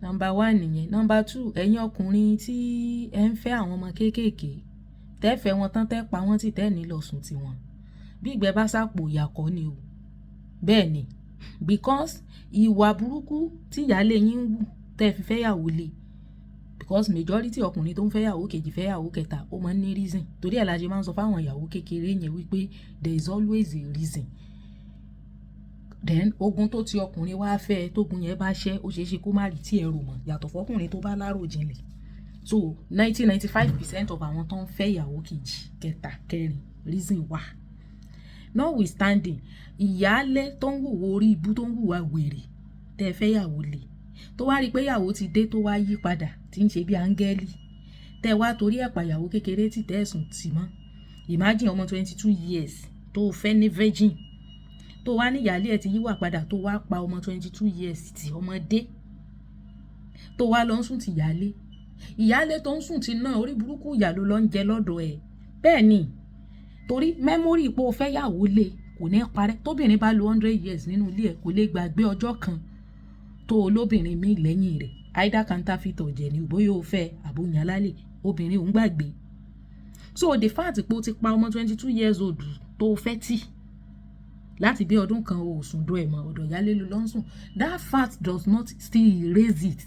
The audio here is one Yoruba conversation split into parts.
number 1 nìyẹn. Number 2, ẹ̀yin ọkùnrin tí ẹ ń fẹ́ àwọn ọmọ kéékèèké tẹ́ fẹ́ wọn tán tẹ́ pa wọ́n tì tẹ́ ní lọ sùn tí wọn bí ìgbẹ́ bá sápò ìyàkọ́ ni o. Bẹ́ẹ̀ ni, because ìwà burúkú tí ìyáálé yín ń wù tẹ́ fi fẹ́yàwó lé, because majority ọkùnrin tó ń fẹ́yàwó kejì fẹ́yàwó kẹta ó máa ń ní reason. Torí ẹ̀ la ṣe máa ń sọ fáwọn ìyàwó kékeré yẹn wípé there is always a reason. Then ogun tó ti ọkùnrin wá fẹ́ tógun yẹn bá ṣẹ́ ó ṣeé ṣe kó má rí tí ẹrù mọ̀ yàtọ̀ fọkùnrin tó bá lárò jinlẹ̀. So 95% of àwọn tó ń fẹ́ ìyàwó kejì kẹta kẹrin reason wà. Notwithstanding, ìyáálé tó ń wùwà orí ibú tó ń wùwà wèrè tẹ́ fẹ́ yàwó lé tó wá rí pé ìyàwó ti dé tó wá yí padà tí ń ṣe bí áńgẹ́lì tẹ́ wá torí ẹ̀ pa ìyàwó kékeré tí tẹ̀sùn tì mọ́. Imagine ọmọ 22 years tó fẹ́ ní virgin tó wá ní ìyáálé ẹ̀ ti yíwà padà tó wá pa ọmọ 22 years tí ọmọdé tó wá lọ ń sùn ti ìyáálé tó ń sùn ti náà orí burúkú ìyà ló lọ ń jẹ lọ́dọ̀ ẹ̀. Bẹ́ẹ̀ ni, torí mẹ́mórì pé o fẹ́ yàwó lé kò ní parẹ́. Tóbìnrin bá lo 100 years nínú ilé ẹ̀ kò lè gbàgbé ọjọ́ kan tó olóbìnrin míì lẹ́yìn rẹ̀ either counterfeit ọ̀jẹ̀ ni bóyá o fẹ́ àbóyàn lálẹ́ obìnrin òun gbàgbé. So the fact pé o ti pa ọmọ 22 years old tó fẹ́ tì láti bí ọdún kan o sùn dó ẹ̀ mọ́ ọ̀dọ̀ ìyálé ló lọ ń sùn, that fact does not still erase it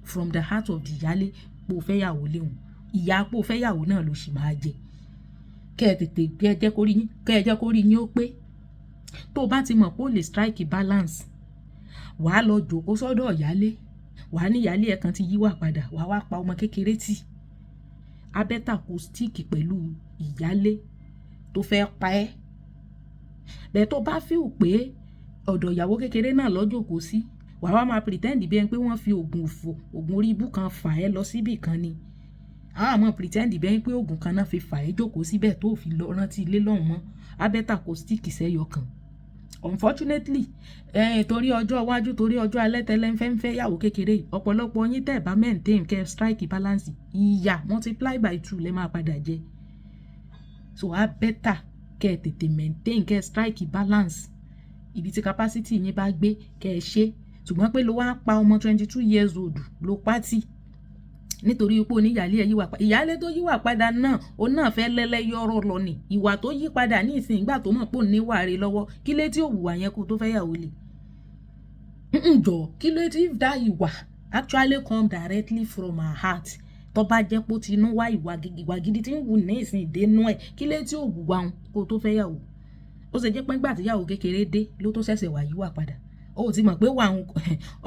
from the heart of the ìyálé pé o fẹ́ yàwó léhùn. Ìyá pé o fẹ́ yàwó náà ló sì máa jẹ. Kẹ́ ẹ tètè kẹ́ ẹ jẹ́ kó rí yín ó pé tó o bá ti mọ̀ pé o lè strike balance wàá lọ jòkó sọ́dọ̀ ìyálé wàá ní ìyálé ẹ̀ kan ti yíwà padà wàá wá pa ọmọ kékeré tì. Abẹ́tà kò stick pẹ̀lú ìyálé tó fẹ́ pa ẹ́. Bẹ́ẹ̀ tó bá feel pé ọ̀dọ̀ ìyàwó kékeré náà lọ́jọ́ kò sí wàá wá máa pretend bí ẹni pé wọ́n fi oògùn orí ibú kan fà ẹ́ lọ síbì kan ni. Àwọn àmọ́ pretend bí ẹni pé oògùn kan náà fi fà ẹ́ jókòó síbẹ̀ tó fi lọ rántí ilé lọ́hùn mọ́. Abẹ́tà kò stick sẹ́yọ kan. Unfortunately torí ọjọ́ iwájú torí ọjọ́ alẹ́ tẹ́lẹ̀ ń fẹ́ yàwó kékeré ọ̀pọ̀lọpọ̀ yín tẹ́ bá maintain kẹ́ strike balance ìyà multiply by 2 lẹ́ máa padà jẹ. So abẹ́tà kẹ́ tètè maintain kẹ́ strike balance ibi tí capacity yín bá gbé kẹ́ ṣe. Ṣùgbọ́n pé ló wá pa ọmọ 22 years old ló pátì nítorí pé oníyàlé ẹ̀ yíwà padà. Ìyálé tó yíwà padà náà ó náà fẹ́ lẹ́lẹ́yọ̀rọ̀ lọ ni ìwà tó yí padà ní ìsìn ìgbà tó mọ̀ pé òun níwà rẹ̀ lọ́wọ́ kí lé tí ò wùwà yẹn kó tó fẹ́ yàwó lé. Jọ kí lé tí if that ìwà actually come directly from her heart tó bá jẹ́ pé ó ti inú wá ìwà gidi tí ń wù ní ìsìn ìdénú ẹ̀ kí lé tí ò wùwà òun kó tó fẹ́ yàwó. Ó ṣe jẹ́ pé nígbà tí yàwó kékeré dé ló tó ṣẹ̀ṣẹ̀ wà yíwà padà. Ó ti mọ̀ pé wà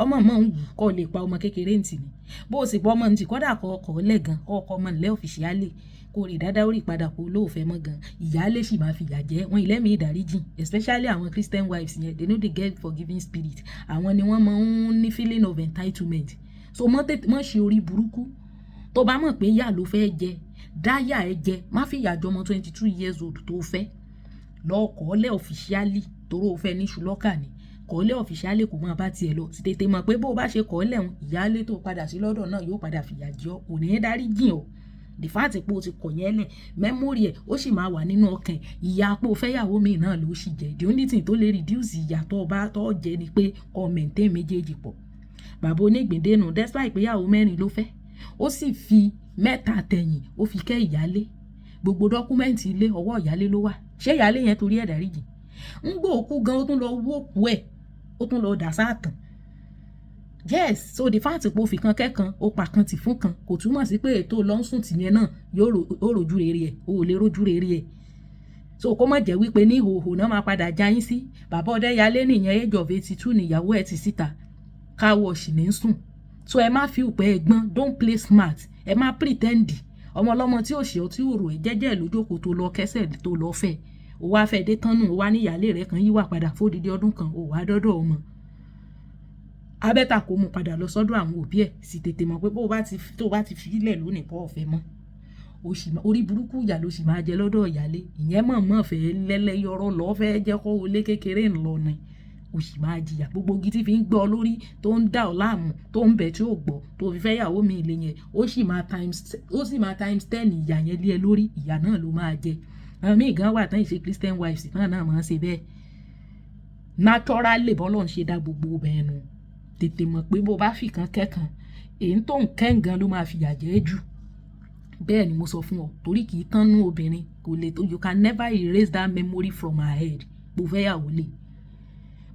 ọmọ mọ̀ ń wù kọ́ lè pa ọmọ kékeré ntì ni bó o sì pọ̀ ọmọ ntì kọ́dà kọ́ ọkọ̀ lẹ́gàn ọkọ̀ ọmọ nílẹ̀ ọ̀fìṣíálì kó rí dáadáa ó rí padà kó lóòfẹ́ mọ́ gan ìyáálé sì máa fìyà jẹ wọn ìlẹ́mìí ìdáríjì especially àwọn Christian wives yẹn they know they get forgiving spirit àwọn ni wọ́n máa ń ní feeling of entitlement. So mọ́ ṣe orí burúkú tó bá mọ̀ pé yà ló fẹ́ jẹ dáyà ẹ jẹ má fi ìyà jọ ọmọ 22 years old tó fẹ́ lọ́ọ̀kọ́lẹ̀ ọ̀fìṣíálì toró o fẹ́ ní ṣùlọ́kà ni kọ́lẹ̀ ọ̀fìṣálì kò máa bá tiẹ̀ lọ sì tètè mọ̀ pé bó o bá ṣe kọ́lẹ̀ ń ìyáálé tó padà sí lọ́dọ̀ náà yóò padà fìyà jẹ ọ́ kò ní í dárí jìn ọ́. The fact pé o ti kọ̀ yẹn lẹ̀ mẹ́mórì ẹ̀ ó sì máa wà nínú ọkàn ìyá pé o fẹ́yàwó mi náà ló sì jẹ́ the only thing tó lè reduce ìyà tó bá tọ́ jẹ ni pé kó maintain méjèèjì pọ̀. Bàbá onígbìndénú despite pé ìyàwó mẹ́rin ló fẹ́ ó sì fi mẹ́ta tẹ̀yìn ó fi kẹ́ ìyálé gbogbo dọ́kúmẹ́ǹtì ilé ọwọ́ ìyálé ló wà ṣé ìyálé yẹn torí ẹ̀ dáríjì ń gbọ́ òkú gan ó tún lọ wó òkú ẹ̀ ó tún lọ dà sáàtàn. Yes, so the fact pé o fi kan kẹ́kan o pa kan tì fún kan kò túmọ̀ sí pé ètò lọ́nsùn tìyẹn náà yóò rojú rere ẹ̀ o ò lè rojú rere ẹ̀. So kó má jẹ́ wípé ní ìhòòhò náà máa padà já yín sí bàbá Ọdẹ́yálé nìyẹn age of 82 níyàwó ẹ̀ ti síta káwọ̀ ṣì ní sùn. So ẹ má fi òpè ẹ̀gbọ́n don't play smart ẹ má pretend ọmọ ọlọ́mọ tí ò ṣe ọ tí ò rò ẹ jẹ́jẹ́ lójókòó tó lọ kẹsẹ̀ tó lọ fẹ́ o wá fẹ́ dé tán nù o wá ní ìyálé rẹ̀ kan yíwà padà fódìdí ọdún kan o wá dọ́dọ̀ ọmọ. Abẹ́ta kò mú padà lọ sọ́dọ̀ àwọn òbí ẹ̀ sì tètè mọ̀ pé tó bá ti fi ilẹ̀ lónìí pọ̀ ọ̀fẹ́ mọ́ orí burúkú ìyà ló sì máa jẹ lọ́dọ̀ ìyálé ìyẹn mọ̀ fẹ́ lẹ́lẹ́yọrọ lọ́ fẹ́ jẹ́ kó o lé kékeré ńlọ ni o sì máa jìyà gbogbo igi tí fi ń gbọ́ lórí tó ń dà ọ́ láàmú tó ń bẹ̀ tí ò gbọ́ tó fi fẹ́ yàwó mi ilé yẹn ó sì máa times 10 ìyà yẹn lé ẹ lórí ìyà náà ló máa jẹ. Àwọn míì gan wà tán ìṣe Christian wives náà máa ń ṣe bẹ́ẹ̀ naturally bọ́lọ̀ ń ṣe dá gbogbo bẹ́ẹ̀ nu tètè mọ̀ pé bó bá fi kan kẹ́kan èyí tó ń kẹ́ǹgan ló máa fìyà jẹ jù. Bẹ́ẹ̀ ni mo sọ fún ọ, torí kì í tán nú obìnrin, kò lè tó, you can never erase that memory from her head. Bó fẹ́ yàwó lè.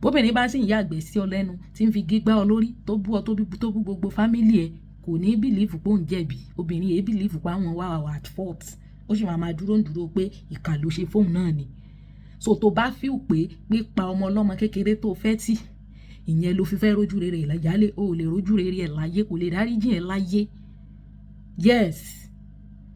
Bóbìnrin bá sì ń yàgbẹ́ sí ọ lẹ́nu, tí ń fi gígbá ọ lórí, tó bú ọ tó bú gbogbo fámílì ẹ, kò ní bìlífù pé òun jẹ̀bi. Obìnrin yìí bìlífù pé àwọn wà at fault. Ó sì máa dúró pé ìkà ló ṣe fóun náà ni. So tó bá feel pé pípa ọmọ ọlọ́mọ kékeré tó fẹ́ tì, ìyẹn ló fi fẹ́ rójú rere ẹ̀ láyálé, o ò lè rójú rere ẹ̀ láyé, kò lè dáríjì ẹ̀ láyé. Yes.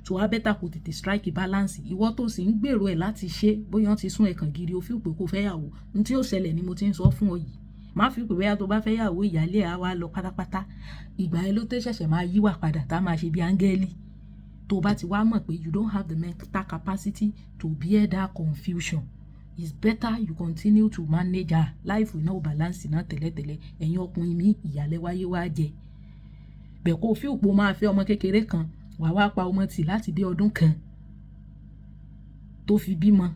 So wá bẹ́tà kò tètè strike balance. Ìwọ tó sì ń gbèrò ẹ̀ láti ṣe, bóyá wọ́n ti sún ẹ̀kàn gírí, o feel pé kò fẹ́ yàwó. N tí ó ṣẹlẹ̀ ni mo ti ń sọ fún ọ yìí. Má fi pé bóyá tó bá fẹ́ yàwó ìyálé á wá lọ pátápátá. Ìgbà ẹ ló tẹ́ ṣẹ̀ṣẹ̀ máa yíwà padà tá máa ṣe bí áńgẹ́lì. Tó bá ti wá mọ̀ pé you don't have the mental capacity to bear that confusion. It's better you continue to manage her. Life will not balance náà tẹ́lẹ̀tẹ́lẹ̀. Ẹ̀yin ọkùnrin mi ìyàlẹ́ wáyé wá jẹ. Bẹ̀ kó feel pé o máa fẹ́ ọmọ kékeré kan, wà wá pa ọmọ tì láti bí ọdún kan tó fi bímọ.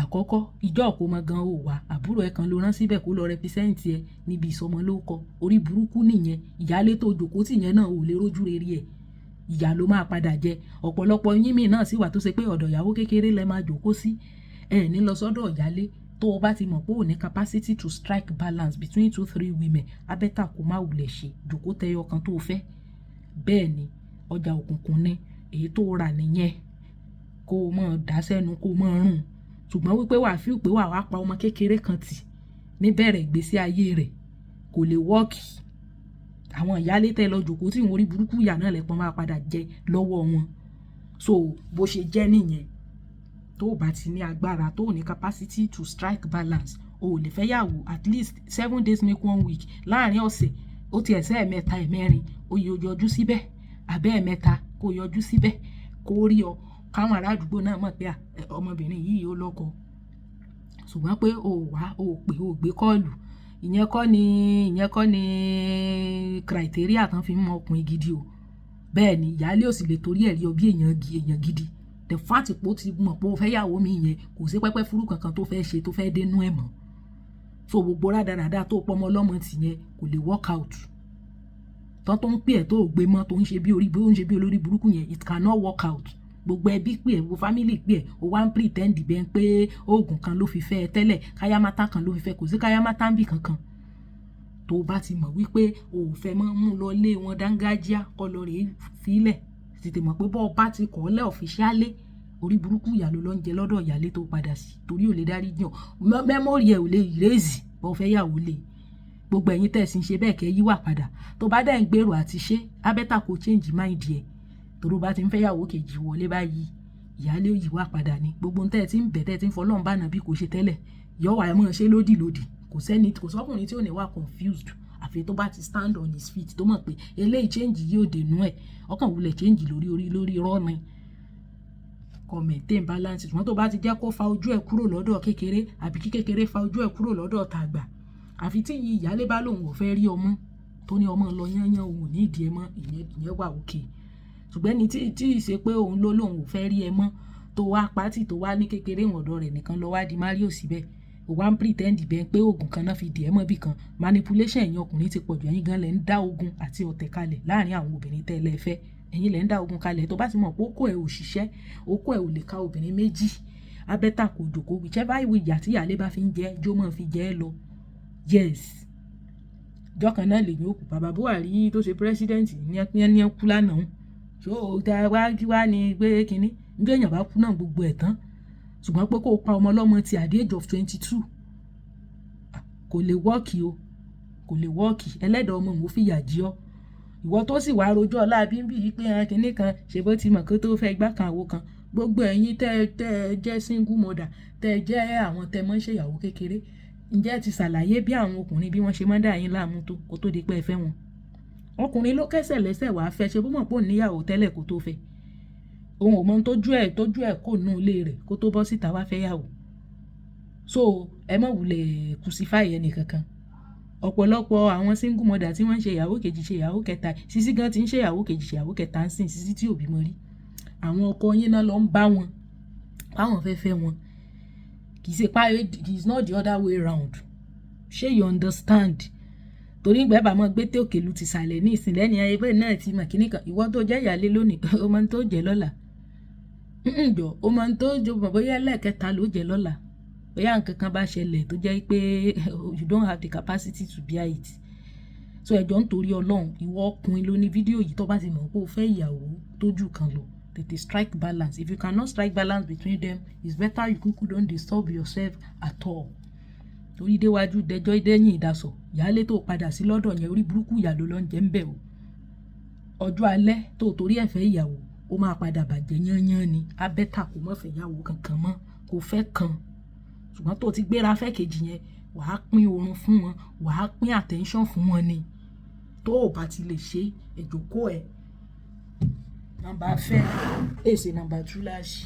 Àkọ́kọ́, ìjọ ọ̀kọ́mọ gan ò wá, àbúrò ẹ̀ kan ló rán síbẹ̀ kó lọ represent ẹ níbi ìsọmọ lórúkọ. Orí burúkú nìyẹn. Ìyálé tó jòkó tì yẹn náà ò lè rójú rere ẹ̀. Ìyá ló máa padà jẹ. Ọ̀pọ̀lọpọ̀ yín mi náà sì wà tó ṣe pé ọ̀dọ̀ ìyàwó kékeré lẹ máa jòkó sí. Ẹ ní lọ sọ́dọ̀ ìyálé tó o bá ti mọ̀ pé ò ní capacity to strike balance between 2-3 women. Abẹ́tà kó má wulẹ̀ ṣe jòkó tẹyọ kan tó fẹ́. Bẹ́ẹ̀ ni ọjà òkùnkùn ni èyí tó rà nìyẹn. Kó o mọ̀ dá sẹ́nu kó o mọ̀ rùn. Ṣùgbọ́n wípé wà feel pé wà wá pa ọmọ kékeré kan tì níbẹ̀rẹ̀ ìgbésí ayé rẹ̀ kò lè wọ́ọ̀kì. Àwọn ìyálé tẹ́ lọ jòkó tí wọ́n rí burúkú ìyá náà lẹ́pọ̀n máa padà jẹ lọ́wọ́ wọn. So bó ṣe jẹ́ nìyẹn. Tó o bá ti ní agbára, tó o ní capacity to strike balance, o ò lè fẹ́ yàwó at least 7 days make 1 week. Láàárín ọ̀sẹ̀ ó ti ẹ̀sẹ̀ ẹ̀mẹ́ta ẹ̀mẹ́rin ó yọjú síbẹ̀. Àbẹ́ ẹ̀mẹ́ta kó yọjú síbẹ̀ kó rí ọ. Káwọn ará àdúgbò náà mọ̀ pé ọmọbìnrin yìí ó lọ́kọ. Ṣùgbọ́n pé o wá, o pè, o gbé kọ́ọ̀lù. Ìyẹn kọ́ ni criteria tán fi ń mọ ọkùnrin gidi o. Bẹ́ẹ̀ ni ìyálé ò sì lè torí ẹ̀ rí ọ bí èèyàn gidi. The fact pé ó ti mọ̀ pé ó fẹ́ yàwó mi yẹn kò sí pẹ́pẹ́ fúrú kankan tó fẹ́ ṣe tó fẹ́ dénú ẹ̀ mọ́. So gbogbo rádaràda tó pọ́mọ ọlọ́mọ tì yẹn kò lè work out. Tán tó ń pè ẹ́ tó ò gbé mọ́ tó ń ṣe bí olórí burúkú yẹn, it cannot work out. Gbogbo ẹbí pè ẹ́, gbogbo family pè ẹ́, o wá ń pretend bẹ́ẹ̀ pé oògùn kan ló fi fẹ́ ẹ tẹ́lẹ̀, káyámátá kan ló fi fẹ́, kò sí káyámátá ń bì kankan. Tó bá ti mọ̀ wípé o ò fẹ́ mọ́ mú lọ lé wọn dángájíá kọ́ lọ rèé fílẹ̀, tètè mọ̀ pé bọ́ọ̀ bá ti kọ́ lẹ́ ọ̀fíṣálé, orí burúkú ìyá ló ń jẹ lọ́dọ̀ ìyálé tó padà sí torí ò lè dárí jàn. Mẹ́mórì ẹ̀ ò lè erase bọ́ fẹ́ yàwó lè. Gbogbo ẹ̀yin tẹ̀sí ń ṣe bẹ́ẹ̀ kẹ́ yíwà padà. Tó bá dẹ̀ ń gbèrò àti ṣe, abẹ́tà kò change mind ẹ̀. Torí bá ti ń fẹ́ yàwó kejì wọlé báyìí, ìyálé ò yíwà padà ni. Gbogbo ń tẹ́ ti ń bẹ̀ tẹ́ ti ń fọlọ́run bá nàbí kò ṣe tẹ́lẹ̀. Yọ̀wà ẹ̀ mọ̀ ṣe lódì. Kò sọ́kùnrin tí ò ní wà confused. Àfi tó bá ti stand on his feet tó mọ̀ pé eléyìí change yìí ò dènú ẹ̀. Ọkàn wulẹ̀ change lórí rọ́ọ̀nì. Kó maintain balance. Ṣùgbọ́n tó bá ti jẹ́ kó fa ojú ẹ̀ kúrò lọ́dọ̀ kékeré àbí kí kékeré fa ojú ẹ̀ kúrò lọ́dọ̀ tàgbà. Àfi tí ìyálé bá lòun ò fẹ́ rí ọmọ tó ní ọmọ lọ yányán òun ní ìdí ẹ mọ́, ìyẹn wà òkè. Ṣùgbọ́n ẹni tí ì ṣe pé òun lòun ò fẹ́ rí ẹ mọ́ tó wá pátì tó wá ní kékeré ọ̀dọ̀ rẹ̀ nìkan lọ wá di Mario síbẹ̀. O wá ń pretend bẹ́ẹ̀ pé oògùn kan náà fi dì ẹ́ mọ́ bí kan. Manipulation ẹ̀yin ọkùnrin ti pọ̀jù. Ẹ̀yin gan lẹ̀ ń dá ogun àti ọ̀tẹ̀ kalẹ̀ láàárín àwọn obìnrin tẹ́lẹ̀ fẹ́. Ẹ̀yin lẹ̀ ń dá ogun kalẹ̀. Tó bá ti mọ̀ pé okó ẹ̀ ò ṣiṣẹ́, okó ẹ̀ ò lè ka obìnrin méjì. Abẹ́tà kò jòkó whichever way ìyà tí ìyálé bá fi ń jẹ́ jó mọ́ fi jẹ́ ẹ lọ. Yes. Jọ́kan náà lè ní òkú. Bàbá Buhari tó ṣe president ní ẹ kú lánàá. So wá ní pé kínní. Nígbà èèyàn bá kú náà gbogbo ẹ̀ tán. Ṣùgbọ́n pé kó o pa ọmọ ọlọ́mọ ti at the age of 22 kò lè wọ́ọ̀kì o. Kò lè wọ́ọ̀kì. Ẹlẹ́dàá ọmọ òun fìyà jí ọ. Ìwọ tó sì wá rojọ́ ọlá bíbí yìí pé kínní kan ṣe bó ti mọ̀ kó tó fẹ́ gbá kan àwo kan. Gbogbo ẹ̀yin tẹ́ jẹ́ single mother, tẹ́ jẹ́ àwọn tẹ́ mọ́ ń ṣèyàwó kékeré. Ǹjẹ́ ti ṣàlàyé bí àwọn ọkùnrin bí wọ́n ṣe máa ń dà yín láàmú tó kó tó di pé ẹ fẹ́ wọn. Ọkùnrin ló kẹ́sẹ̀ lẹ́sẹ̀ wá fẹ́ ṣe bó mọ̀ pé òun níyàwó tẹ́lẹ̀ kó tó fẹ́. Òun ò mọ̀ tójú ẹ̀ kò nú ilé rẹ̀ kó tó bọ́ síta wá fẹ́ yàwó. So ẹ má wulẹ̀ crucify ẹni kankan. Ọ̀pọ̀lọpọ̀ àwọn single mother tí wọ́n ń ṣe ìyàwó kejì ṣe ìyàwó kẹta, Sisi gan ti ń ṣe ìyàwó kejì ṣe ìyàwó kẹta ń sìn, Sisi tí ò bímọ rí. Àwọn ọkọ yín náà lọ ń bá wọn báwọn fẹ́ wọn. Kì í ṣe it's not the other way round. Ṣé you understand? torí ìgbà bá mọ́ gbé tí òkèlú ti sàlẹ̀ ní ìsìn lẹ́ni ayébẹ̀ náà ti mọ̀ kíní kan ìwọ tó jẹ́ ìyálé lónìí ó máa ń tó jẹ́ lọ́la jọ ó máa ń tó jọ bóyá ẹlẹ́ẹ̀kẹta ló jẹ́ lọ́la bóyá nǹkan kan bá ṣẹlẹ̀ tó jẹ́ pé you don't have the capacity to bear it so ẹjọ́ nítorí ọlọ́run ìwọ ọkùnrin ló ní fídíò yìí tó bá ti mọ̀ pé o fẹ́ ìyàwó tó jù kan lọ tètè strike balance if you cannot strike balance between them it's better you kúkú don't disturb yourself at all torí déwájú dẹjọ́ dẹ́yìn ìdásọ̀ ìyáálé tó padà sí lọ́dọ̀ yẹn orí burúkú ìyá ló lọ ń jẹ́ ń bẹ̀ o ọjọ́ alẹ́ tó torí ẹ̀fẹ́ ìyàwó ó máa padà bàjẹ́ yányán ni abẹ́ta kò mọ̀ fẹ́ ìyàwó kankan mọ́ kò fẹ́ kan ṣùgbọ́n tó ti gbéra fẹ́ kejì yẹn wàá pín oorun fún wọn wàá pín attention fún wọn ni tó o bá ti lè ṣe ẹ̀jọ̀kọ́ ẹ̀ nàmbà fẹ́ èsì nàmbà túláàsì.